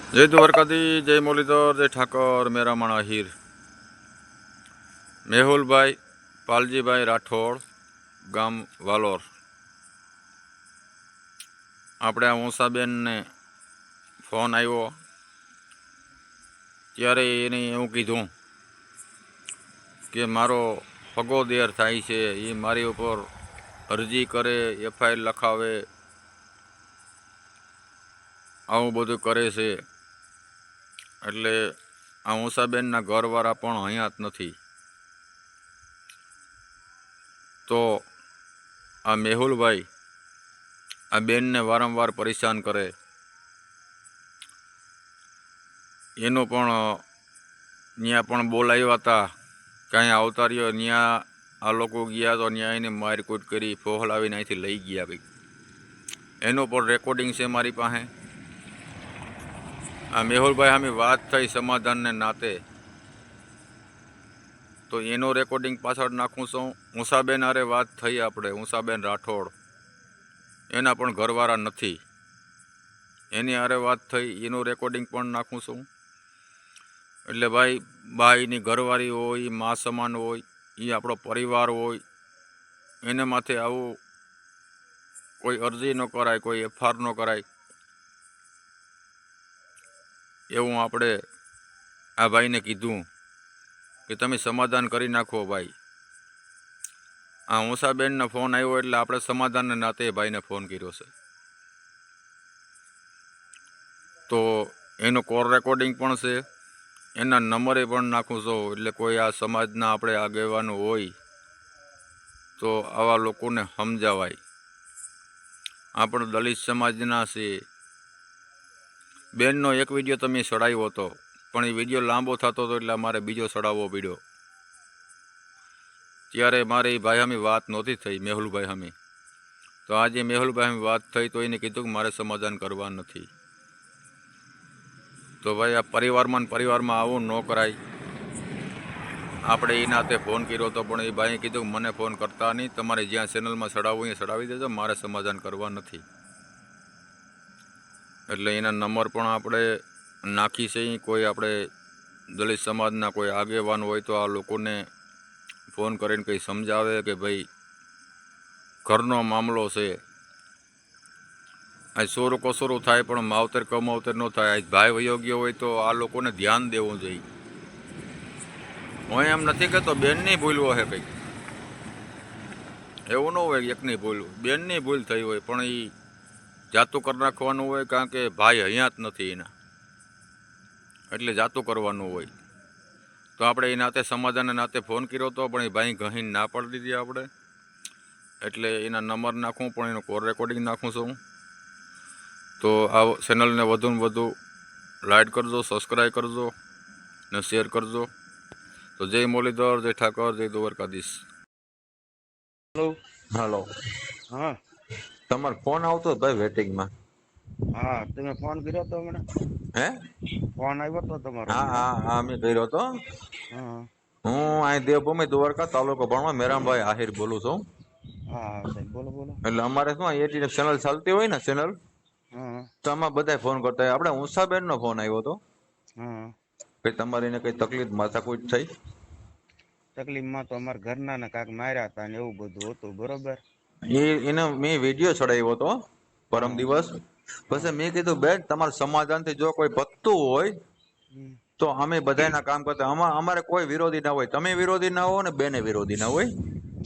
जय द्वारकाधी, जय मुरलीधर, जय ठाकर, मेरा माणा हीर। मेहुलभाई पालजीभाई राठोड, गाम वालोर। આપણે આ ઊંસાબેનને ફોન આવ્યો ત્યારે એને એવું કીધું કે મારો પગો દેર થાય છે, એ મારી ઉપર અરજી કરે, એફઆઈઆર લખાવે, આવું બધું કરે છે. એટલે આ ઊંસાબેનના ઘરવાળા પણ અહીંયા જ નથી. તો આ મેહુલભાઈ આ બેનને વારંવાર પરેશાન કરે, એનો પણ ત્યાં પણ બોલાવ્યા હતા કે અહીંયા આવતા રહ્યો. ત્યાં આ લોકો ગયા તો ત્યાં એને મારકૂટ કરી, ફોહલાવીને અહીંથી લઈ ગયા. ભાઈ એનો પણ રેકોર્ડિંગ છે મારી પાસે. આ મેહુલભાઈ સામે વાત થઈ સમાધાનને નાતે, તો એનો રેકોર્ડિંગ પાછળ નાખું છું. ઊંસાબેન હારે વાત થઈ આપણે, ઊંસાબેન રાઠોડ, એના પણ ઘરવાળા નથી, એની હારે વાત થઈ, એનું રેકોર્ડિંગ પણ નાખું છું. એટલે ભાઈ બાઈની ઘરવાળી હોય, મા સમાન હોય, એ આપણો પરિવાર હોય, એને માથે આવું કોઈ અરજી ન કરાય, કોઈ એફઆઈઆર ન કરાય, એવું આપણે આ ભાઈને કીધું કે તમે સમાધાન કરી નાખો. ભાઈ આ ઊંસાબેનનો ફોન આવ્યો એટલે આપણે સમાધાનને નાતે ભાઈને ફોન કર્યો છે. તો એનું કોલ રેકોર્ડિંગ પણ છે, એના નંબરે પણ નાખું છું. એટલે કોઈ આ સમાજના આપણે આગેવાનો હોય તો આવા લોકોને સમજાવાય. આપણે દલિત સમાજના છે. બેનનો એક વિડીયો તમે ચડાવ્યો હતો, પણ એ વિડીયો લાંબો થતો હતો એટલે મારે બીજો ચડાવવો પડ્યો. ત્યારે મારે એ ભાઈ સામે વાત નહોતી થઈ, મેહુલભાઈ સામે. તો આજે મેહુલભાઈ સામે વાત થઈ તો એને કીધું કે મારે સમાધાન કરવા નથી. તો ભાઈ આ પરિવારમાં આવું ન કરાય. આપણે એ નાતે ફોન કર્યો હતો, પણ એ ભાઈએ કીધું કે મને ફોન કરતા નહીં, તમારે જ્યાં ચેનલમાં ચડાવવું એ ચડાવી દેજો, મારે સમાધાન કરવા નથી. એટલે એના નંબર પણ આપણે નાખી છે. કોઈ આપણે દલિત સમાજના કોઈ આગેવાન હોય તો આ લોકોને ફોન કરીને કંઈ સમજાવે કે ભાઈ ઘરનો મામલો છે, આ સોરું કસોરું થાય પણ માવતર કમાવતર ન થાય. આજ ભાઈ વયો ગયો હોય તો આ લોકોને ધ્યાન દેવું જોઈએ. હું એમ નથી કહેતો બેનની ભૂલ હોય કંઈક, એવું ન હોય એકની ભૂલ, બેનની ભૂલ થઈ હોય, પણ એ જાતું કરી નાખવાનું હોય, કારણ કે ભાઈ અહીંયા જ નથી એના, એટલે જાતું કરવાનું હોય. તો આપણે એ નાતે સમાધાનના નાતે ફોન કર્યો હતો, પણ એ ભાઈ ઘહીને ના પાડી દીધી આપણે. એટલે એના નંબર નાખું, પણ એનું કોલ રેકોર્ડિંગ નાખું છું. તો આ ચેનલને વધુને વધુ લાઈક કરજો, સબસ્ક્રાઈબ કરજો ને શેર કરજો. તો જય મુરલીધર, જય ઠાકર, જય દ્વારકાધીશ. હેલો. હાલો, હા તમારો ફોન આવતો ભાઈ વેટિંગમાં. હા, તમે ફોન કર્યો તો મને? હે? ફોન આવ્યો તો તમારો હા હમણાં? હા હા, મેં કર્યો હતો. હા હું અહીં દેવભૂમિ દ્વારકા તાલુકો ભણવા મેરામભાઈ આહિર બોલું છું. હા સાહેબ, બોલો બોલો. એટલે અમારે શું એટી ચેનલ ચાલતી હોય ને ચેનલ, હા તો આમાં બધા ફોન કરતા હોય. આપણે ઊંસાબેન નો ફોન આવ્યો હતો હા. કે તમારી એને કઈ તકલીફ માથાકૂટ થઈ. તકલીફમાં તો અમારા ઘરના ને કાંક માર્યા હતા ને એવું બધું હતું, બરોબર. એને મેં વિડીયો ચડાવ્યો હતો પરમ હા દિવસ. હા. પછી મેં કીધું બેન તમારે સમાધાનથી જો કોઈ ભટતું હોય હમ. તો અમે બધાના કામ કરતા, અમારે કોઈ વિરોધી ના હોય. તમે વિરોધી ના હો ને બેને વિરોધી ના હોય,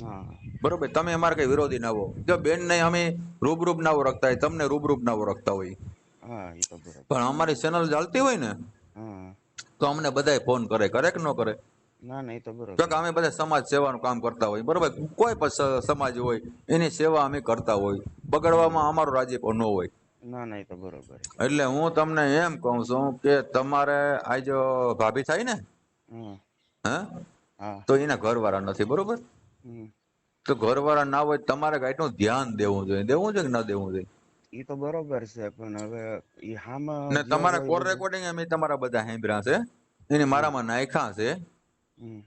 હા બરોબર. તમે અમારે કઈ વિરોધી ના હો. જો બેન ને અમે રૂબરૂપ ના ઓળખતા હોય, તમને રૂબરૂપ ના ઓળખતા હોય, હા, એ તો બરોબર. પણ અમારી ચેનલ ચાલતી હોય ને હા. તો અમને બધાય ફોન કરે, કરે કે ન કરે? ના ના, એ તો તો બરોબર. કે અમે બધા સમાજ સેવાનું કામ કરતા હોય, બરોબર. કોઈ પણ સમાજ હોય એની સેવા અમે કરતા હોય, બગડવામાં અમારો રાજીપો ન હોય. ના ના, એ તો બરોબર. એટલે હું તમને એમ કહું છું કે તમારે આજ ભાભી થાય ને, હા હે, હા. તો એના ઘરવાળા નથી, બરોબર. હમ. તો ઘરવાળા ના હોય તમારે કાંઈનું ધ્યાન દેવું જોઈએ, દેવું જોઈએ કે ના દેવું જોઈએ? એ તો બરોબર છે, પણ હવે એ હામાં ને જે તમારા હોય કોલ બધું. રેકોર્ડિંગ અમે તમારા બધા સાંભળ્યા છે, એને હમ મારામાં નાખ્યા છે. હમ.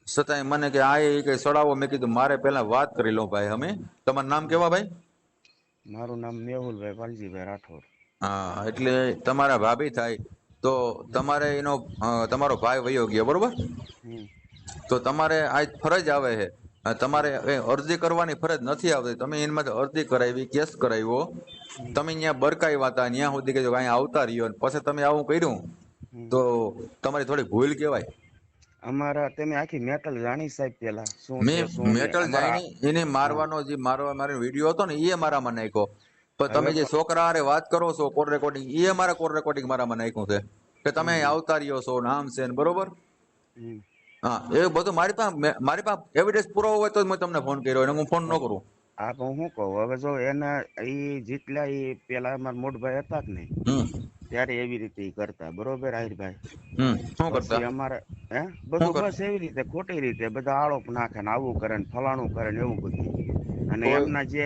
છતાંય મને કે આ એ કઈ સડાવો. મેં કીધું મારે પેલા વાત કરી લો ભાઈ. અમે તમારું નામ કેવા ભાઈ? મારું નામ મેહુલભાઈ પાલજીભાઈ રાઠોડ. હા, એટલે તમારા ભાભી થાય. તો તમારે એનો તમારો ભાઈ વયો ગયો બરોબર, હમ. તો તમારે આ ફરજ આવે છે, તમારે એ અરજી કરવાની ફરજ નથી આવતી, તમે એના માટે અરજી કરાવી, કેસ કરાવ્યો, તમે ત્યાં બરકાવ્યા હતા, ત્યાં સુધી કે અહીંયા આવતા રહ્યો, અને પછી તમે આવું કર્યું હમ. તો તમારી થોડી ભૂલ કહેવાય. અમારા તમે આખી મેટલ જાણી સાહેબ પેલા શું છે મેં શું નહીં. મેટલ અમારા જાણી એને મારવાનો જે મારો વિડીયો હતો ને એ મારામાં નાખ્યો, પણ તમે હવે જે છોકરા હારે વાત કરો છો કોલ રેકોર્ડિંગ, એ મારા કોલ રેકોર્ડિંગ મારામાં નાખ્યું છે કે તમે અહીં આવતા રહ્યો છો, નામ છે ને બરોબર. હમ. હા, એ બધું મારી પાસે એવિડન્સ પુરાવો હોય તો જ મેં તમને ફોન કર્યો, અને હું ફોન ન કરું. આ પણ હું કહું હવે જો એના એ જેટલા એ પેલા અમારા મોટભાઈ હતા કે નહીં હમ ત્યારે એવી રીતે ઈ કરતા બરોબર આહિરભાઈ. શું કરતા? પછી અમારે હે શું બધું કર- બસ એવી રીતે ખોટી રીતે બધા આળોપ નાખે ને આવું કરે ને ફલાણું કરે ને એવું બધું. અને કોઈ- એમના જે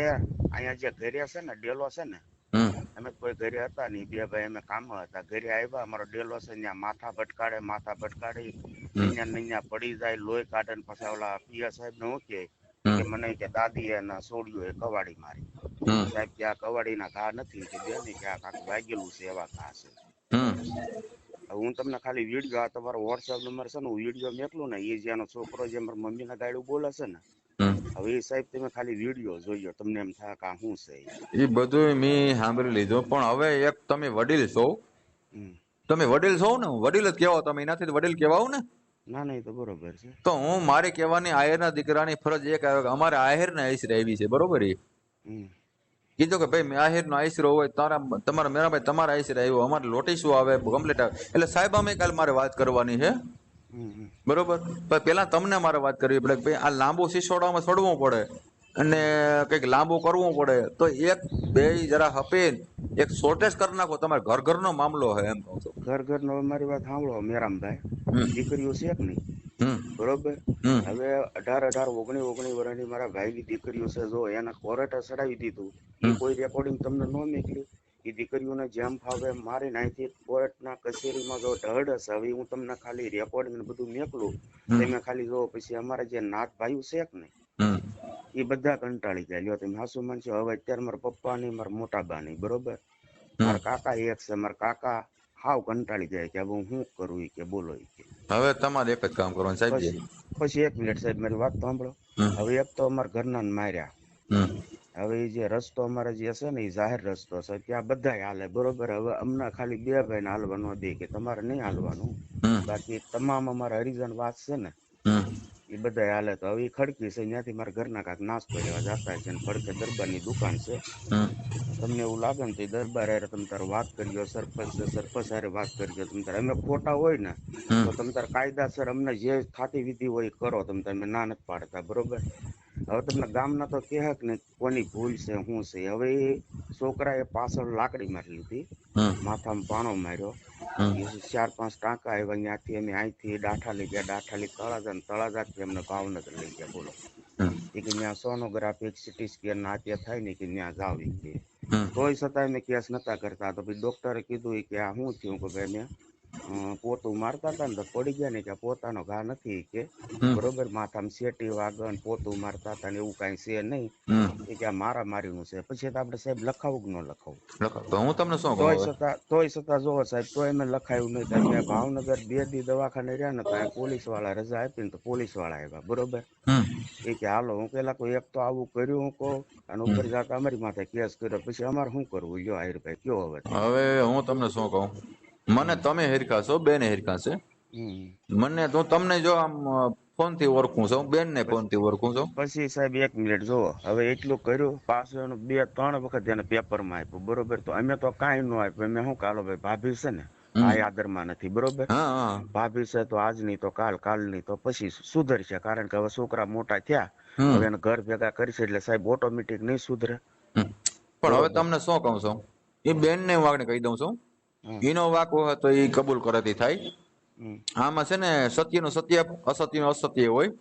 અહીંયા જે ઘરે છે ને ડેલો છે ને, હમ અમે કોઈ ઘરે હતા નહીં, બે ભાઈ અમે કામમાં હતા, ઘરે આવ્યા અમારો ડેલો છે ત્યાં માથા ભટકાડી નૈયા નૈયા પડી જાય, લોહી કાઢે ને પછી ઓલા પિયા સાહેબ ને હું કે મને કે દાદી એના છોડ્યું એ કવાડી મારી. હમ સાહેબ કે આ કવાડી ના ઘા નથી કે બેન કે આ કાંક વાગેલું છે એવા ઘા છે. હમ હવે હું તમને ખાલી વિડીયો આ તમારો વોટ્સએપ નંબર છે ને હું વિડીયો મેકલું ને એ જેનો છોકરો જે મારા મમ્મી ના ગાડું બોલે છે ને, હમ હવે એ સાહેબ તમે ખાલી વિડીયો જોયો તમને એમ થાય કે આ શું છે ઈ. એ બધું મેં સાંભળી લીધું, પણ હવે એક તમે વડીલ છો, હમ. તમે વડીલ છો ને, વડીલ જ કહેવાઓ તમે, એનાથી તો વડીલ કહેવાઓ ને. ના ના એ તો બરોબર છે. તો હું મારે કહેવાની આહિરના દીકરાની ફરજ એક આવે કે અમારે આહિરના આઈસરે આવી છે બરોબર. એ હમ. કીધું કે ભાઈ આહિરનો આઈસરો હોય, તમારા મેરાભાઈ તમારા આઈસરે આવ્યો, અમારે લોટીશું આવે કમ્પ્લીટ આવે, એટલે સાહેબ અમે કાલે મારે વાત કરવાની છે હમ. બરોબર. પણ પેલા તમને મારે વાત કરવી પડે કે ભાઈ આ લાંબુ સિસોડામાં છોડવું પડે અને કંઈક લાંબુ કરવું પડે, તો એક બે જરા હપે એક શોર્ટેજ કરી નાખો, તમારે ઘરનો મામલો છે એમ કહું છું. ઘર નો મારી વાત સાંભળો મેરામભાઈ, હમ દીકરીઓ છે કે નહીં હમ બરોબર. હમ હવે 18 19 વર્ષની મારા ભાઈની દીકરીઓ છે, જો એના કોર્ટે ચડાવી દીધું, એ કોઈ રેકોર્ડિંગ તમને ન નીકળ્યું. એ દીકરીઓને જેમ ફાવે એમ મારીને અહીંથી કોર્ટના કચેરીમાં જો ઢળ હશે. હવે હું તમને ખાલી રેકોર્ડિંગ ને બધું મેકલું, તમે ખાલી જો પછી અમારા જે નાત ભાઈઓ છે કે નહીં હમ એ બધા કંટાળી જાય. લ્યો તમે હાસુ માનશો, હવે અત્યારે મારા પપ્પા ની મારા મોટા બા ની બરોબર, મારા કાકા એક છે, મારા કાકા હાવ કંટાળી જાય કે હવે હું શું કરું ઈ કે બોલો ઈ કે. હવે તમારે એક જ કામ કરવાનું સાહેબજી. પછી 1 મિનિટ સાહેબ મારી વાત તો સાંભળો. હમ હવે એક તો અમારા ઘરના ને માર્યા, હમ હવે એ જે રસ્તો અમારે જે છે ને એ જાહેર રસ્તો છે, ત્યાં બધાય હાલે બરોબર. હવે અમને ખાલી 2 ભાઈને હાલવા ન દે કે તમારે નહીં હાલવાનું, હમ બાકી તમામ અમારા હરિજન વાત છે ને હમ એ બધાય હાલે. તો હવે ઈ ખડકી છે, ત્યાંથી મારા ઘરના કાંઈક નાસ્તો લેવા જતા છે, ને ફડકે દરબારની દુકાન છે. હમ તમને એવું લાગે ને તો એ દરબાર હારે તમે તારે વાત કરજો, સરપંચ હારે વાત કરજો. તમે તારે અમે ખોટા હોય ને તો તમે તારે કાયદાસર અમને જે થાતી વિધિ હોય એ કરો, તમે ના નથી પાડતા બરોબર. હવે તમને ગામના તો કહે કે ને કોની ભૂલ છે શું છે. હવે એ છોકરાએ પાછળ લાકડી મારી લીધી, હમ માથામાં પાણો માર્યો, હમ એ 4-5 ટાંકા આવ્યા. ત્યાંથી અમે અહીંથી ડાઠા લઈ ગયા, ડાઠાલી તળાજા, તળાજાથી અમને ભાવનગર લઈ ગયા બોલો. હમ એ કે ત્યાં સોનોગ્રાફી સિટી સ્કેન ના ત્યાં થાય ને કે ત્યાં જાવ ઈ કે. હમ તોય છતાં અમે કેસ નતા કરતા. તો પછી ડોક્ટરે કીધું કે આ શું થયું કે ભાઈ મેં પોતું મારતા હતા ને તો પડી ગયા ને કે પોતાનો ઘા નથી કે બરોબર, માથામાં શેટી વાગન પોતું મારતા હતા ને એવું કઈ છે નહીં હમ એ કે આ મારા મારીનું છે. પછી તો આપણે સાહેબ લખાવું કે ન લખાવું? લખો તો હું તમને શું કહું હવે. તોય છતાં જોવો સાહેબ, તોય અમે લખાયું નહીં. તો અમે ભાવનગર 2 દી દવાખાને રહ્યા ને તો અહીંયા પોલીસ વાળા રજા આપી ને તો પોલીસ વાળા આવ્યા બરોબર. હમ એ કે હાલો, હું પેલા કોઈ એક તો આવું કર્યું હું કહું, અને ઉપર જતા અમારી માથે કેસ કર્યો, પછી અમારે શું કરવું લ્યો આહિરભાઈ કયો હવે? હવે હું તમને શું કહું, મને તમે હિરખા છો, બેને હિરખા છે. હમ. મને તો તમને જો આમ ફોન થી ઓળખું છું, બેન ને ફોન થી ઓળખું છું. પછી સાહેબ 1 મિનિટ જોવો, હવે એટલું કર્યું, પાછું એનું 2-3 વખત એને પેપરમાં આપ્યું બરોબર. તો અમે તો કાંઈ ન આપ્યું. અમે શું કાલો ભાઈ ભાભી છે ને આ આદરમાં નથી બરોબર, હા હા ભાભી છે તો આજ નહીં તો કાલ, કાલ નહીં તો પછી સુધરશે. કારણ કે હવે છોકરા મોટા થયા, હવે એને ઘર ભેગા કરશે એટલે સાહેબ ઓટોમેટિક નહીં સુધરે. પણ હવે તમને શું કહું છું, એ બેન ને વાગને કહી દઉં છું, એનો વાક હોય તો એ કબૂલ કરાતી થાય. આમાં છે ને સત્યનું સત્ય, અસત્યનું અસત્ય હોય.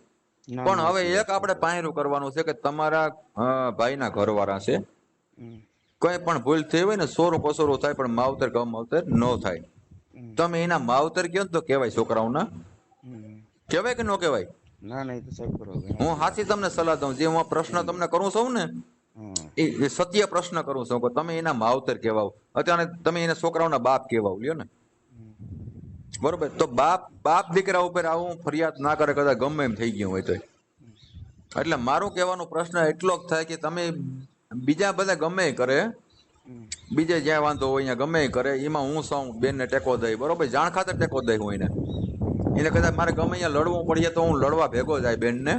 પણ હવે એક આપણે પાયરું કરવાનું છે કે તમારા ભાઈના ઘરવાળા છે, કોઈ પણ ભૂલ થઈ હોય ને, સોરું કસોરું થાય પણ માવતર કમાવતર ન થાય. તમે એના માવતર કહો ને તો કહેવાય, છોકરાઓના કહેવાય કે ન કહેવાય? ના ના, એ તો સાહેબ બરોબર. હું હાથી તમને સલાહ દઉં, જે હું આ પ્રશ્ન તમને કરું છું ને એ સત્ય પ્રશ્ન કરું છું કે તમે એના માવતર કહેવાઓ, અત્યારે તમે એના છોકરાઓના બાપ કહેવાઓ લ્યો ને. બરોબર, તો બાપ દીકરા ઉપર આવું ફરિયાદ ના કરે, કદાચ ગમે એમ થઈ ગયું હોય તો. એટલે મારું કહેવાનો પ્રશ્ન એટલો જ થાય કે તમે બીજા બધા ગમે એ કરે, હમ. બીજે જ્યાં વાંધો હોય અહીંયા ગમે એ કરે, એમાં હું સૌ બેનને ટેકો દઈ, બરોબર, જાણ ખાતર ટેકો દઈ હું એને કદાચ મારે ગમે અહીંયા લડવું પડીએ તો હું લડવા ભેગો જાય બેનને.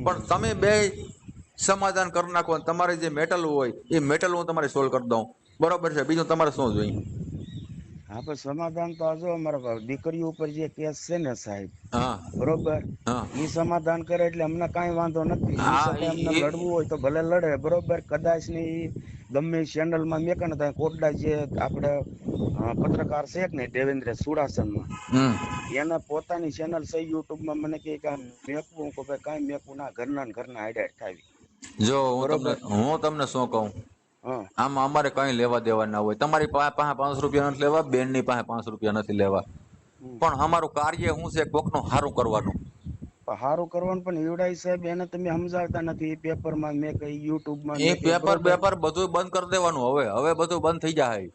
પણ તમે બે સમાધાન કરી નાખો અને તમારે જે મેટલ હોય એ મેટલ હું તમારે સોલ્વ કરી દઉં, બરોબર છે, બીજું તમારે શું જોઈએ? હા પણ સમાધાન તો આ જો અમારા દીકરીઓ ઉપર જે કેસ છે ને સાહેબ, હા બરોબર, હા ઈ સમાધાન કરે એટલે અમને કાંઈ વાંધો નથી. ઈ હા છતાં અમને લડવું હોય તો ભલે લડે, બરોબર. કદાચ ને ઈ ગમે ચેનલમાં મેકે ને તો કોટડા જે આપણે પત્રકાર છે કે ને દેવેન્દ્ર સુડાસનમાં, હમ એને પોતાની ચેનલ છે યુટ્યુબમાં, મને કહે કે મેકવું, કે ભાઈ કાંઈ મેકવું ના, ઘરના ને ઘરના હાઈડાઈટ થાવી, જો બરોબર. હું તમને શું કહું, હા આમાં અમારે કઈ લેવા દેવા ના હોય. તમારી પાસે 500 રૂપિયા નથી લેવા, બેન ની પાસે 500 રૂપિયા નથી લેવા, હમ. પણ અમારું કાર્ય શું છે, કોકનું સારું કરવાનું. પણ હારું કરવાનું, પણ ઈવડાઈ સાહેબ એને તમે સમજાવતા નથી. પેપરમાં મેં કઈ, યુટ્યુબમાં એ મેં કઈ, પેપર બરોબર. પેપર બધું બંધ કરી દેવાનું. હવે બધું બંધ થઈ જાય.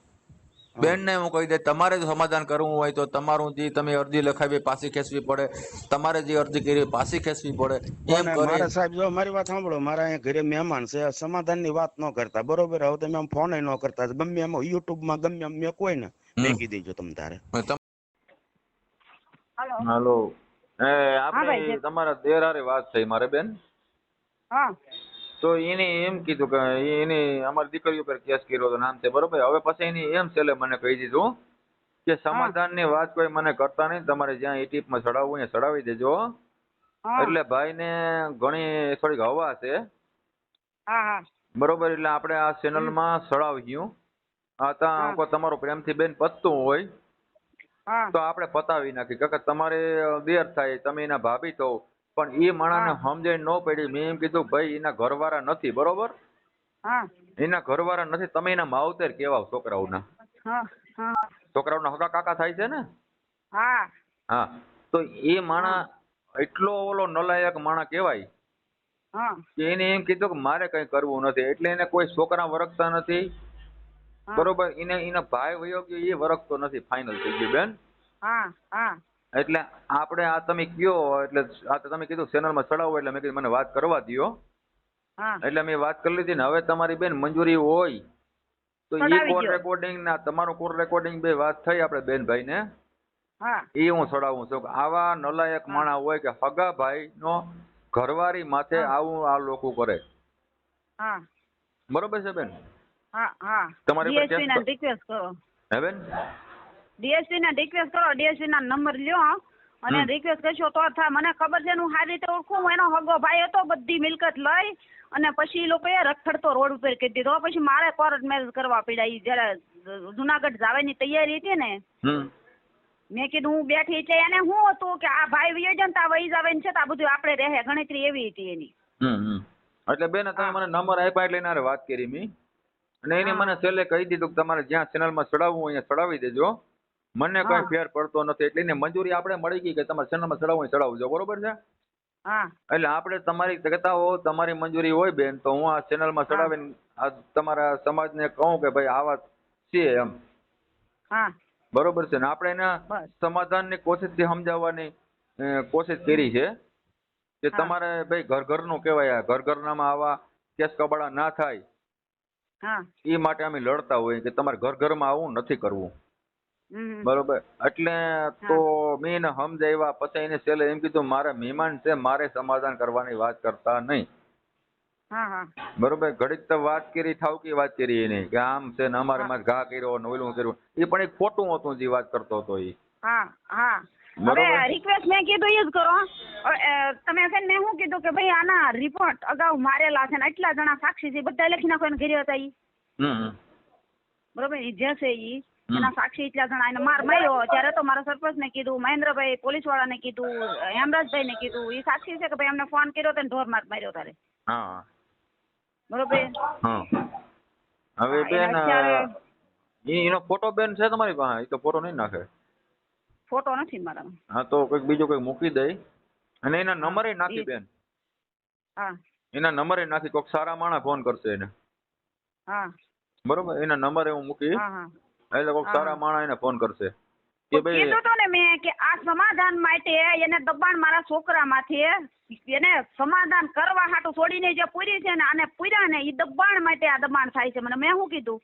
હા બેન ને હું કહી દે, તમારે જો સમાધાન કરવું હોય તો તમારું જે તમે અરજી લખાવી પાછી ખેંચવી પડે, તમારે જે અરજી કરી પાછી ખેંચવી પડે, એમ પણ કરી. મારે સાહેબ જો મારી વાત સાંભળો, મારા અહીંયા ઘરે મહેમાન છે, સમાધાન ની વાત ન કરતા, બરોબર. હવે તમે આમ ફોન ન કરતા, ગમે એમાં યુટ્યુબમાં ગમે એમ મેં કોઈ ને મેકી દેજો તમ તારે. હલો. હાલો, એ હા ભાઈ આપણે તમારા દેર હારે વાત થઈ મારે બેન. હા તો એને એમ કીધું કે એને અમારી દીકરી ઉપર કેસ કર્યો હતો નામ છે, બરોબર. હવે પછી એને એમ છેલ્લે મને કહી દીધું કે સમાધાનની વાત કોઈ મને કરતા નહીં, તમારે જ્યાં ઈટીપમાં ચડાવવું ત્યાં ચડાવી દેજો. હા એટલે ભાઈને ઘણી થોડીક હવા છે, હા હા બરોબર. એટલે આપણે આ ચેનલમાં ચડાવ્યું. આ હા કોઈ તમારો પ્રેમથી બેન પતતું હોય હા તો આપણે પતાવી નાખી, કારણ કે તમારે દેર થાય, તમે એના ભાભી થો. પણ એ માણસને હા સમજણ ન પડી. મેં એમ કીધું ભાઈ એના ઘરવાળા નથી, બરોબર, હા એના ઘરવાળા નથી, તમે એના માવતર કેવાવ છોકરાઓના. હા હા છોકરાઓના હગા કાકા થાય છે ને. હા હા, તો એ હા માણસ એટલો ઓલો નલાયક માણસ કહેવાય હા કે એને એમ કીધું કે મારે કઈ કરવું નથી, એટલે એને કોઈ છોકરા વરખતા નથી, હા બરોબર. એના ભાઈ વયો ગયો એ વરખતો નથી, ફાઇનલ થઈ ગયું બેન. હા હા એટલે આપણે આ તમે કયો એટલે આ તો તમે કીધું ચેનલમાં ચડાવો, એટલે મેં કીધું મને વાત કરવા દ્યો. હા એટલે મેં વાત કરી લીધી ને. હવે તમારી બેન મંજૂરી હોય તો એ ચડાવી કોલ દ્યો. રેકોર્ડિંગ ના તમારું કોલ રેકોર્ડિંગ બે વાત થઈ આપણે બેનભાઈ ને, હા એ હું ચડાવું છું. આવા નલાયક હા માણસ હોય કે હગા ભાઈ નો ઘરવાળી માથે હા આવું આ લોકો કરે, હા બરોબર છે બેન. હા હા તમારી ઉપર ડીએસપી કેસ ના રિક્વેસ્ટ કરો, હે બેન. ડીએસપી ના રિક્વેસ્ટ કરો, ડીએસપી ના નંબર લ્યો અને રિક્વેસ્ટ કરશો તો થાય. મને ખબર છે હું સારી રીતે ઓળખું, એનો હગો ભાઈ હતો, બધી મિલકત લઈ અને પછી એ લોકોએ રખડતો રોડ ઉપર કરી દીધો. પછી મારે કોર્ટ મેરેજ કરવા પડ્યા. ઈ જયારે જુનાગઢ જવાની તૈયારી હતી ને, મેં કીધું હું બેઠી, એટલે એને શું હતું કે આ ભાઈ વયો જાય ને તો વહી જવાય ને છે, આ બધું આપણે રહે, ગણતરી એવી હતી એની. એટલે બેન તમે હા મને નંબર આપ્યા એટલે એના હારે વાત કરી મી, અને એને હા મને છેલ્લે કહી દીધું કે તમારે જ્યાં ચેનલમાં ચડાવવું અહીંયા ચડાવી દેજો, મને કઈ હા ફેર પડતો નથી. એટલે એને મંજૂરી આપણે મળી ગઈ કે તમારે ચેનલમાં ચડાવવું હોય ચડાવજો, બરોબર છે. હા એટલે આપણે તમારી કહેતા હો તમારી મંજૂરી હોય બેન તો હું આ ચેનલમાં હા ચડાવીને આ તમારા સમાજને કહું કે ભાઈ આવા છે એમ, હા બરોબર છે ને. આપણે એના બસ સમાધાનની કોશિશથી સમજાવવાની કોશિશ કરી છે કે હા તમારે ભાઈ ઘર ઘરનું કહેવાય, ઘર ઘરનામાં આવા કેસ કબાડા ના થાય હા એ માટે અમે લડતા હોઈએ કે તમારે ઘર ઘરમાં આવું નથી કરવું, બરોબર. એટલે તો હા મેં એને સમજાવ્યા. પછી એને છેલ્લે એમ કીધું મારે મહેમાન છે, મારે સમાધાન કરવાની વાત કરતા નહીં, હા હા બરોબર. ઘડીક તો વાત કરી, ઠાવકી વાત કરી એને કે આમ છે ને અમારે માં ઘા કર્યો ને ઓલું કર્યું, એ પણ એક ખોટું હતું જે વાત કરતો હતો એ, હા હા હવે બરોબર. રિક્વેસ્ટ મેં કીધું એ જ કરો. તમે છે ને મેં શું કીધું કે ભાઈ આના રિપોર્ટ અગાઉ મારેલા છે ને એટલા જણા સાક્ષી છે, બધા લખી નાખો એને ઘરે હતા ઈ, બરોબર. ઈ જે છે ઈ એના સાક્ષી એટલા જણા એને માર માર્યો ત્યારે તો મારા સરપંચ ને કીધું, મહેન્દ્રભાઈ પોલીસ વાળા ને કીધું, હેમરાજભાઈ ને કીધું, ઈ સાક્ષી છે કે ભાઈ અમને ફોન કર્યો તો ધોર માર માર્યો તારે, હા બરોબર. હા. હવે હા બેન એના અત્યારે એનો ફોટો બેન છે તમારી પાસે? એ તો ફોટો નહીં નાખે. ફોટો નથી મારામાં. હા તો કંઈક બીજું કંઈક મૂકી દઈ અને એના હા નંબરે નાખી ઈ બેન, હા એના નંબરે નાખી. કોઈક સારા માણસ ફોન કરશે એને, હા બરોબર. એના નંબરે હું મૂકી હા હા એટલે કોઈક હા સારા માણસ એને ફોન કરશે. કે ભાઈ કીધું તો ને મેં કે આ સમાધાન માટે એને દબાણ મારા છોકરામાંથી એને સમાધાન કરવા હાટુ છોડીને જે પૂરી છે ને આને પૂર્યા ને એ દબાણ માટે આ દબાણ થાય છે. મને મેં શું કીધું,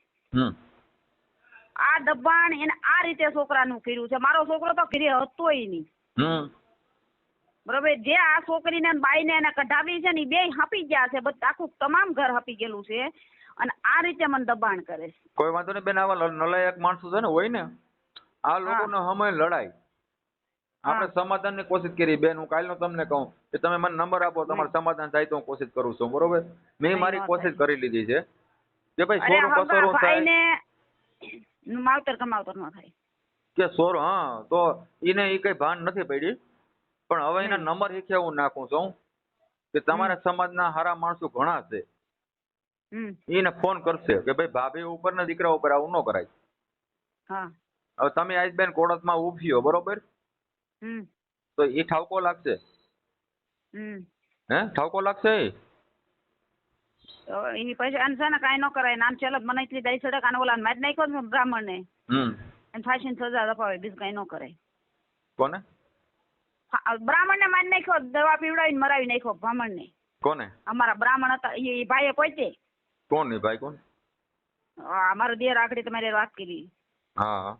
આ દબાણ એને આ રીતે છોકરાનું કર્યું છે. મારો છોકરો તો ઘરે હતોય નહીં, બરોબર. જે આ છોકરીને બાઈને એને કઢાવી છે ને એ બે હાપી ગયા છે, બધું આખું તમામ ઘર હાપી ગયેલું છે અને આ રીતે મને દબાણ કરે છે. કોઈ વાંધો નહીં બેન, આવા નલાયક માણસો છે ને હોય ને આ લોકોને હમે લડાય. આપણે સમાધાનની કોશિશ કરી બેન. હું કાલનો તમને કહું કે તમે મને નંબર આપો, તમારું સમાધાન થાય તો હું કોશિશ કરું છું, બરોબર. મેં મારી કોશિશ કરી લીધી છે કે ભાઈ સોરું કસોરું થાય માવતર કમાવતર ન થાય કે સોરું. હા, તો એને એ કઈ ભાન નથી પડી, પણ હવે એના નંબર શીખ્યા હું નાખું છું કે તમારા સમાજના હારા માણસો ઘણા છે, એને ફોન કરશે કે ભાઈ ભાભી ઉપર ને દીકરા ઉપર આવું ન કરાય. હવે તમે આજ બેન કોર્ટમાં ઉભી બરોબર, તો એ ઠાવકો લાગશે, હે ઠાવકો લાગશે. એની પછી આને છે ને કાંઈ ન કરાય. નામ ચાલે મને એટલી દઈ સડક આને ઓલા મારી નાખ્યો ને બ્રાહ્મણ ને, એને ફાંસી ની સજા અપાવે, બીજું કઈ ન કરાય. કોને? બ્રાહ્મણ ને મારી નાખ્યો, દવા પીવડાવીને મરાવી નાખ્યો બ્રાહ્મણ ને. કોને? અમારા બ્રાહ્મણ હતા એ ભાઈએ પોતે. કોણ એ ભાઈ? કોણ? અમારો દેર આખડી તમારે વાત કરી. હા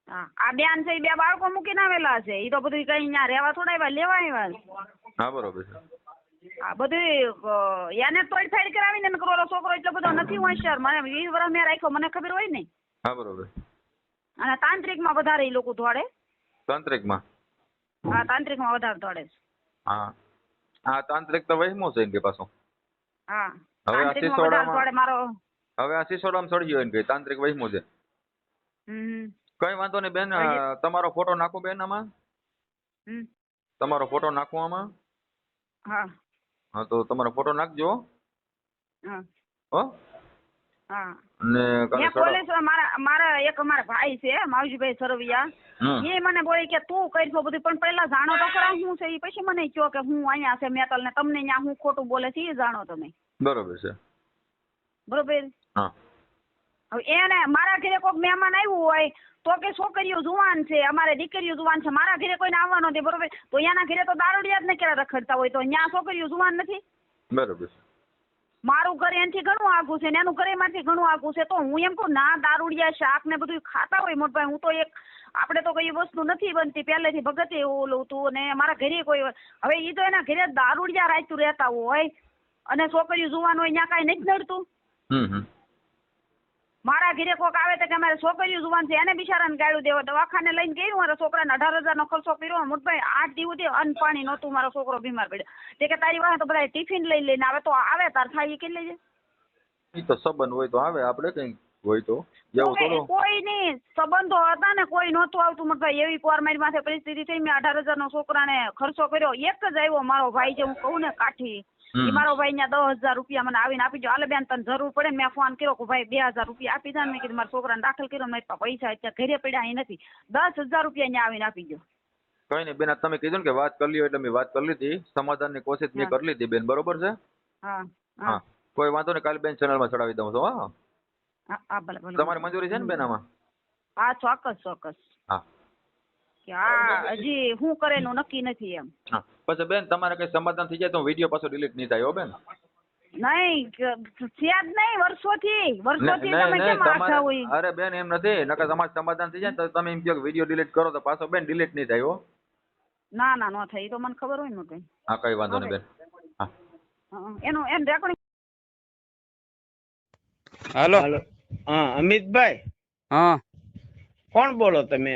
હા, આ બેન છે એ બે બાળકો મૂકીને આવેલા છે. એ તો બધું કઈ અહીંયા રહેવા થોડા આવ્યા, લેવા આવ્યા. હા બરોબર છે. આ બધું એને તોડફાડ કરાવીને કરો. છોકરો એટલો બધો નથી હોશિયાર, મને 20 વર્ષ મેં રાખ્યો, મને ખબર હોય ને. હા બરોબર. અને તાંત્રિક માં વધારે એ લોકો દોડે. તાંત્રિક માં? હા, તાંત્રિક માં વધારે દોડે છે. હા, આ તાંત્રિક તો વહેમો છે કે પાછો. હા, હવે આ તાંત્રિક માં વધારે દોડે મારો. હવે આ સિસોડામાં ચડી ગયો કે તાંત્રિક વહેમો છે. કઈ વાંધો નહીં બેન, તમારો ફોટો નાખો બેન આમાં. તમારો ફોટો નાખો આમાં. હા હા, તો તમારો ફોટો નાખજો. હા હો. હા. ને કાલે પોલીસ મારા એક અમારા ભાઈ છે માવજીભાઈ સરવિયા, એ મને બોલે કે તું કરશો બધું, પણ પહેલા જાણો તો ખરા હું છે. એ પછી મને કહો કે હું અહીંયા છે મેટલ ને તમને ત્યાં હું ખોટું બોલે છે એ જાણો તમે. બરોબર છે. બરોબર. હા. હવે એને મારા ઘરે કોઈક મહેમાન આવ્યું હોય તો કે છોકરીઓ જુવાન છે, અમારે દીકરીઓ જુવાન છે, મારા ઘરે કોઈને આવવાનો નથી, બરોબર. તો એના ઘરે તો દારૂડિયા જ ને ક્યારે રખડતા હોય, તો ત્યાં છોકરીઓ જુવાન નથી. બરોબર. મારું ઘર એનાથી ઘણું આગું છે ને એનું ઘરે માંથી ઘણું આગું છે. તો હું એમ કહું ના, દારૂડિયા શાક ને બધું ખાતા હોય મોટભાઈ. હું તો એક આપણે તો કઈ વસ્તુ નથી બનતી પહેલેથી ભગતે ઓલું તું ને મારા ઘરે કોઈ. હવે એ તો એના ઘરે દારૂડિયા રાયતું રહેતા હોય અને છોકરીઓ જુવાન હોય, ત્યાં કાંઈ નથી નડતું. મારા ઘરે કોક આવે તો કે અમારે છોકરીઓ જુવાન છે, એને બિચારાને ગાળું દેવા દવાખાને લઈને ગઈ. મારા છોકરાને 18,000 નો ખર્ચો કર્યો મોટભાઈ. 8 દિવસ અન્ન પાણી નહોતું, મારો છોકરો બીમાર પડ્યો. તે કે તારી વાહે તો બધા ટિફિન લઈને આવે, તો આવે તાર થાય કે લઈ જાય. એ તો સંબંધ હોય તો આવે, આપણે કઈ હોય તો કોઈ નહીં. સંબંધો હતા ને કોઈ નહોતું આવતું મોટભાઈ. એવી પોર મારી માથે પરિસ્થિતિ થઈ, મેં 18,000 નો છોકરાને ખર્ચો કર્યો. એક જ આવ્યો મારો ભાઈ, જે હું કહું ને કાઠી, એ મારો ભાઈ ત્યાં 10,000 રૂપિયા મને આવીને આપી દો. હાલે બેન તને જરૂર પડે. મેં ફોન કર્યો કે ભાઈ 2,000 રૂપિયા આપી દે. મેં કીધું મારા છોકરાને દાખલ કર્યો, મારી પૈસા અત્યારે ઘરે પડ્યા અહીં નથી. 10,000 રૂપિયા અહીંયા આવીને આપી દો. કઈ નહીં બેન, તમે કીધું ને કે વાત કરી લ્યો, એટલે મેં વાત કરી લીધી. સમાધાનની કોશિશ મેં કરી લીધી બેન, બરોબર છે. હા હા, કોઈ વાંધો નહીં. કાલે બેન ચેનલમાં ચડાવી દઉં છું. હા હા, ભલે ભલે. તમારી મંજૂરી છે ને બેન આમાં? હા, ચોક્કસ ચોક્કસ. હા, કે આ હજી શું કરે એનું નક્કી નથી એમ. હા, પછી બેન તમારે કઈ સમાધાન થઈ જાય તો વિડીયો પાછો ડિલીટ નહીં થાય હો બેન. નહીં છે જ નહીં, વર્ષોથી તમે કેમ આખા હોય. અરે બેન એમ નથી, નકર તમારે સમાધાન થઈ જાય તો તમે એમ કહો કે વિડીયો ડિલીટ કરો તો પાછો બેન ડિલીટ નહીં થાય હો. ના ના, ન થાય. એ તો મને ખબર હોય ને કઈ. હા, કઈ વાંધો નહીં બેન. હા, એનું એમ રેકોર્ડિંગ. હાલો. હા, અમિતભાઈ. હા, કોણ બોલો તમે?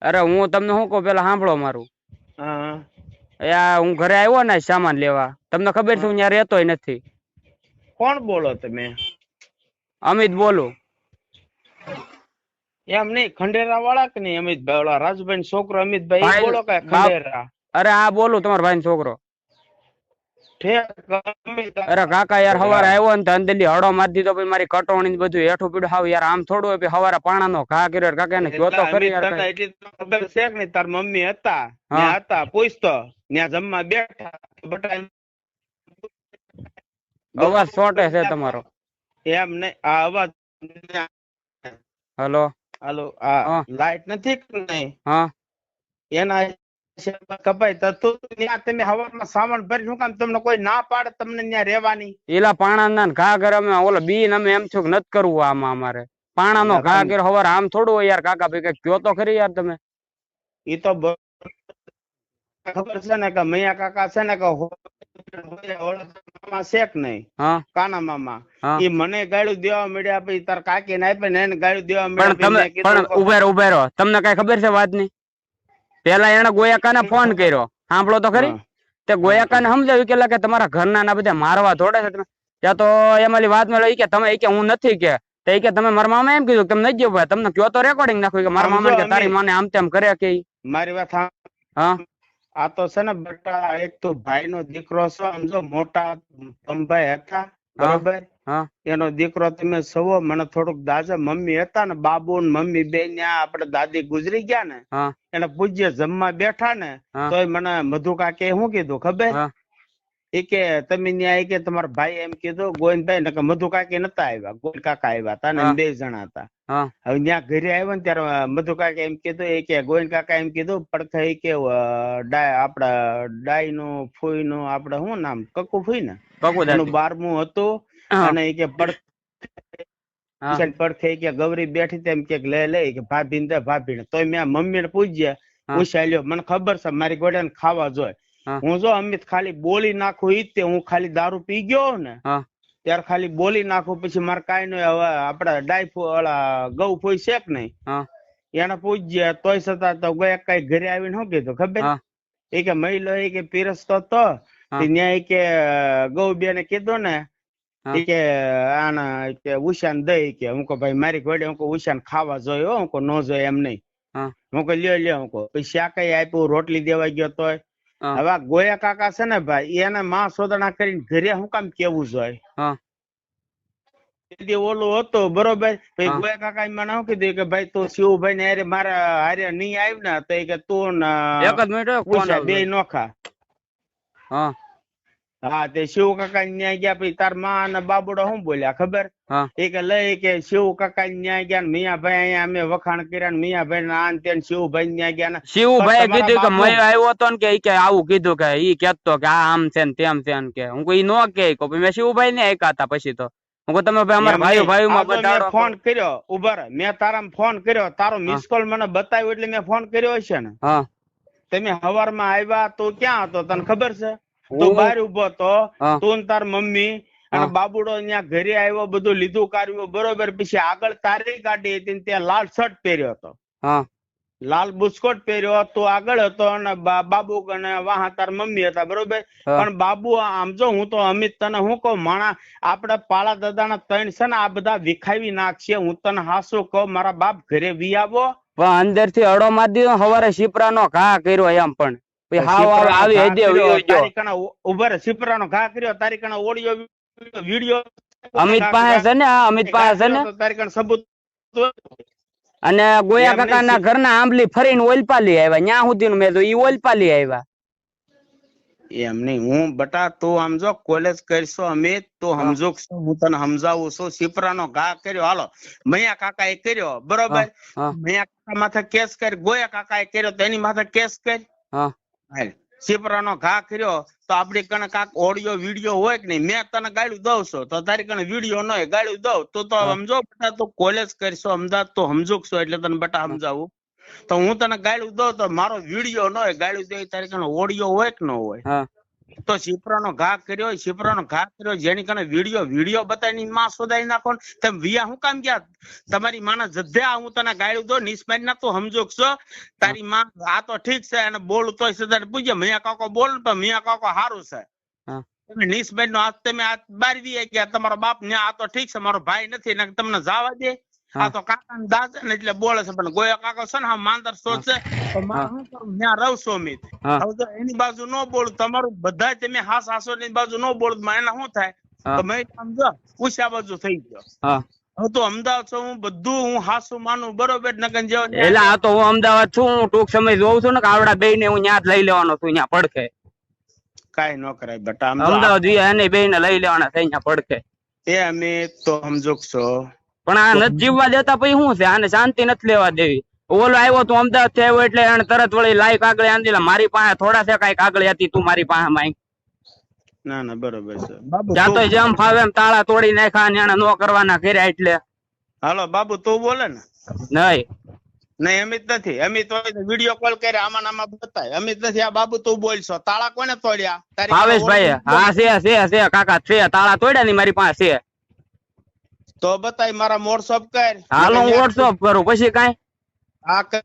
અરે હું તમને શું કહું, પેલા સાંભળો મારું. હા, હું ઘરે આવ્યો ને સામાન લેવા, તમને ખબર છે હું ત્યાં રહેતોય નથી. કોણ બોલો તમે? અમિત બોલું. એમ નહીં, ખંડેરા વાળા કે નહીં? અમિતભાઈ ઓલા રાજુભાઈ છોકરો અમિતભાઈ એ બોલો કે ખંડેરા? અરે હા બોલું, તમારા ભાઈ છોકરો. અરે કાકા યાર, સવારે આવ્યો ને અંદરલી હળો મારી દીધો, પછી મારી કટોણી બધું હેઠું પીડું. હાવ યાર આમ થોડું હોય, સવારે પાણા નો ઘા કર્યો. કાકા ને જોતો ખરી યાર. ખબર છે કે નહીં તાર મમ્મી હતા ત્યાં હતા, પૂછતો ત્યાં જમવા બેઠા. અવાજ શોર્ટે છે તમારો. એમ નહીં, આ અવાજ. હલો. હાલો હા. હા લાઈટ નથી કે નહીં હા એના હિસાબે કપાય તો તું ત્યાં તમે હવામાં સાવણ ભરી શું કામ તમને કોઈ ના પાડે તમને ત્યાં રહેવાની એલા પાણા ઘા કરે અમે ઓલો બીન અમે એમ છું કે નથી કરવું આમાં અમારે પાણાનો એટલે ઘા તમે- કર્યો હવાર આમ થોડું હોય યાર કાકા ભાઈ કઈ કયો તો ખરી યાર તમે. ઈ તો ખબર છે ને કે મૈયા કાકા છે ને કે મામા છે કે નહીં હા કાના મામા હા ઈ મને ગાળું દેવા મળ્યા પછી તાર કાકી ને આપે ને એને ગાળું દેવા પણ મળ્યા પછી તમે મેં કીધું પણ ઉભે રહો તમને કઈ ખબર છે વાત ની પેલા એને ગોયાકાને ફોન કર્યો સાંભળો તો ખરી હા, તે ગોયાકાને સમજાવ્યું કે તમારા ઘરના ના બધા મારવા થોડે છે તમે ત્યાં તો એમાં વાત માં કે તમે કે હું નથી કે તે કે તમે મારા મામા એમ કીધું તમે નથી ગયો ભાઈ તમને કયો તો રેકોર્ડિંગ નાખ્યું કે મારા સમજો મામા કે તારી અમિત. માને આમ તેમ કરે કે ઈ. મારી વાત હા આ તો છે ને બેટા એક તો ભાઈ નો દીકરો છો સમજો મોટા પંભાઈ હતા બરોબર હા એનો દીકરો તમે સવો મને થોડુંક દાદા મમ્મી હતા ને બાબુ ને મમ્મી બે ત્યાં આપડે દાદી ગુજરી ગયા ને હા એને પૂજ્ય જમવા બેઠા ને હા. તોય મને મધુ કાકે શું કીધું ખબર હા એ કે તમે ત્યાં કે તમારા ભાઈ એમ કીધું ગોવિંદભાઈ ને કે મધુ કાકી નતા આવ્યા ગોવિંદ કાકા આવ્યા હતા ને હા. એમ બે જણા હતા હા હવે ત્યાં ઘરે આવ્યો ને ત્યારે મધુ કાકા એમ કીધું એ કે ગોવિંદ કાકા એમ કીધું પડખે એ કે આપડા ડાઈ નું ફૂઈ નું આપડે શું નામ કકુ ફૂઈ ને કકુ એનું દાદી 12મું હતું હા અને એ કે હા પડખે કે ગૌરી બેઠી તેમ કે લે કે ભાભી ને દે ભાભી ને તોય મેં મમ્મી ને પૂછ્યા હા. ઉછાલ્યો મને ખબર છે મારી ગોડે ને ખાવા જોઈએ હા. હું જો અમિત ખાલી બોલી નાખું ઈ જ તે હું ખાલી દારૂ પી ગયો ને હા ત્યારે ખાલી બોલી નાખું પછી મારે કાંઈ નહીં હવે આપડા ડાય ઓલા ગૌ ફોઈ છે કે નહીં હા એને પૂછ્યા તોય છતાં તો ગયા કઈ ઘરે આવીને શું કીધું ખબર હા એ કે મહિલો એ કે પીરસતો તો હા. ત્યાં એ કે ગૌ બેને કીધું ને હા. એ કે આના કે ઉષાન દઈ કે હું કહું ભાઈ મારી ઘોડે હું કહું ઉષાન ખાવા જોયો હું કહું નો જોયો એમ નહીં હા. હું કહું લ્યો હું કહું પછી આ કઈ આપ્યું રોટલી દેવા ગયો તોય હા. હવે આ ગોયા કાકા છે ને ભાઈ એને માં સોદણા કરીને ઘરે શું કામ કેવું જોઈએ હા તેથી ઓલું હતું બરોબર પછી હા. ગોયા કાકા મને શું કીધું કે ભાઈ તું શિવભાઈ ને હારે મારા હારે નહીં આવી ને તો એ કે તું ને એક જ મિનિટ ફોન ઉષા આવતો બે નોખા હા હા તે શિવ કાકા ન્યા ગયા પછી તાર માં અને બાબુડો શું બોલ્યા ખબર હા એ કે લઈ કે શિવ કાકા ન્યા ગયા ને મિયાભાઈ અહીંયા અમે વખાણ કર્યા ને મિયાભાઈ ને આન તે શિવભાઈ ન્યા ગયા ને શિવભાઈ પણ કીધું કે તમારા મય આવ્યો હતો ને કે ઈ કે આવું કીધું કે ઈ કેતો કે આ આમ છે ને તેમ છે ને કે હું કોઈ નો કે મેં શિવભાઈ ને એકા હતા પછી તો હું કહું તમે ભાઈ અમારા ભાઈઓ ભાઈઓ માં બતાડો ફોન કર્યો ઉભા રહે મેં તારા ફોન કર્યો તારો મિસ કોલ મને બતાવ્યો એટલે મેં ફોન કર્યો હશે ને હા તમે હવારમાં આવ્યા તો ક્યાં હતો તને ખબર છે તું હું- બહાર ઉભો તો હા. તું ને તાર મમ્મી અને હા. બાબુડો ત્યાં ઘરે આવ્યો બધું લીધું કર્યું બરોબર પછી આગળ તારી ગાડી હતી ને ત્યાં લાલ શર્ટ પહેર્યો હતો હા લાલ બુસ્કોટ પહેર્યો તો આગળ હતો અને બાબુ અને વાહ તાર મમ્મી હતા બરોબર હા. પણ બાબુ આમ જો હું તો અમિત તને હું કહું માણા આપડે પાળા દાદાના ત્રણ છે ને આ બધા વિખાવી નાખશે હું તને હાસું કહું મારા બાપ ઘરે વી આવો પણ અંદર થી અડો મારી દીધો હવારે શીપરા નો ઘા કર્યો એમ પણ પછી હાવ આવી હદે વયો ગયો તારી કણા ઉભા રહે શીપરાનો ઘા કર્યો તારી કણા ઓડિયો વિડિયો અમિત પાસે છે ને આ અમિત પાસે છે ને તારી કણા સબૂત અને ગોયા એમ કાકા નહીં, ના ઘરના આંબલી ફરીને ઓલપાલી આવ્યા ન્યા સુધી નું મેં તો ઈ ઓલપાલી આવ્યા એમ નહીં હું બટા તું આમ જો કોલેજ કરશો અમિત તું હા. સમજો છો હું તને સમજાવું છું શીપરાનો ઘા કર્યો હાલો મૈયા કાકા એ કર્યો બરોબર હા, હા. મૈયા કાકા માથે કેસ કરી ગોયા કાકા એ કર્યો તો એની માથે કેસ કરી હા હાલ શીપરાનો ઘા કર્યો તો આપડી કણે કાક ઓડિયો વિડિયો હોય કે નહીં મેં તને ગાળ્યું દઉં છું તો તારી કણે વિડિયો ન હોય ગાળ્યું દઉં તું તો હા. સમજો બટા તું કોલેજ કરશો અમદાવાદ તો સમજો છો એટલે તને બટા સમજાવું તો હું તને ગાળ્યું દઉં તો મારો વિડિયો ન હોય ગાળ્યું દે તારી કણે ઓડિયો હોય કે ન હોય હા તો શીપરાનો ઘા કર્યો જેની કને વિડિયો બતાવીને માં શોધાઈ નાખો ને તમે વિયા હું કામ ગયા તમારી માના જધ્યા હું તને ગાળ્યું દો નિસ્માન ના તું સમજો છો તારી માં આ તો ઠીક છે અને બોલું તોય સદાને પૂછે મિયા કાકો બોલ ને પણ મિયા કાકો સારું છે હા. તમે નિસ્બાન નો હાથ તમે આ બારી દી ગયા તમારો બાપ ને આ તો ઠીક છે મારો ભાઈ નથી ને તમને જવા દે આ તો કાકા ને દાદા ને એટલે બોલે છે પણ ગોયા કાકો છે ને હા માંદર સોચ છે તો મારે શું કરું ત્યાં રહું છું અમિત હા. હવે જો એની બાજુ ન બોલું તમારું બધા તમે હાસો ની બાજુ ન બોલું એના શું થાય હા. તો મેં સમજો ઉષા બાજુ થઈ ગયો હા હું તો અમદાવાદ છું હું બધું હું હાસું માનું બરોબર નગન જેવો એટલે આ તો હું અમદાવાદ છું હું ટૂંક સમય જોઉં છું ને કે આવડા બે ને હું ન્યા જ લઈ લેવાનો છું ન્યા પડખે કાઈ ન કરાય બટા અમદાવાદ એને બે ને લઈ લેવાના છે ન્યા પડખે એ અમે તો સમજો છો પણ આ નથી જીવવા દેતા પછી શું છે? આને શાંતિ નથી લેવા દેવી. ઓલો આવ્યો તું અમદાવાદ થી આવ્યો એટલે એને તરત વળી લાઈક આગળ આંધી મારી પાસે થોડા છે કઈક આગળ હતી તું મારી પાસે માંગ. ના ના બરોબર છે બાબુ ત્યાં તો જેમ ફાવે એમ તાળા તોડી નાખ્યા અને એને નો કરવાના કર્યા એટલે. હાલો બાબુ તું બોલે ને. નહીં નહીં અમિત નથી. અમિત હોય તો વિડીયો કોલ કરે આમાં આમાં બતાય. અમિત નથી. આ બાબુ તું બોલશો. તાળા કોને તોડ્યા? તારી ભાવેશભાઈ હા છે કાકા છે તાળા તોડ્યા ની મારી પાસે છે. તો બતાય મારા વોટ્સઅપ કર. હાલો હું વોટ્સઅપ કરું પછી કઈ હા કર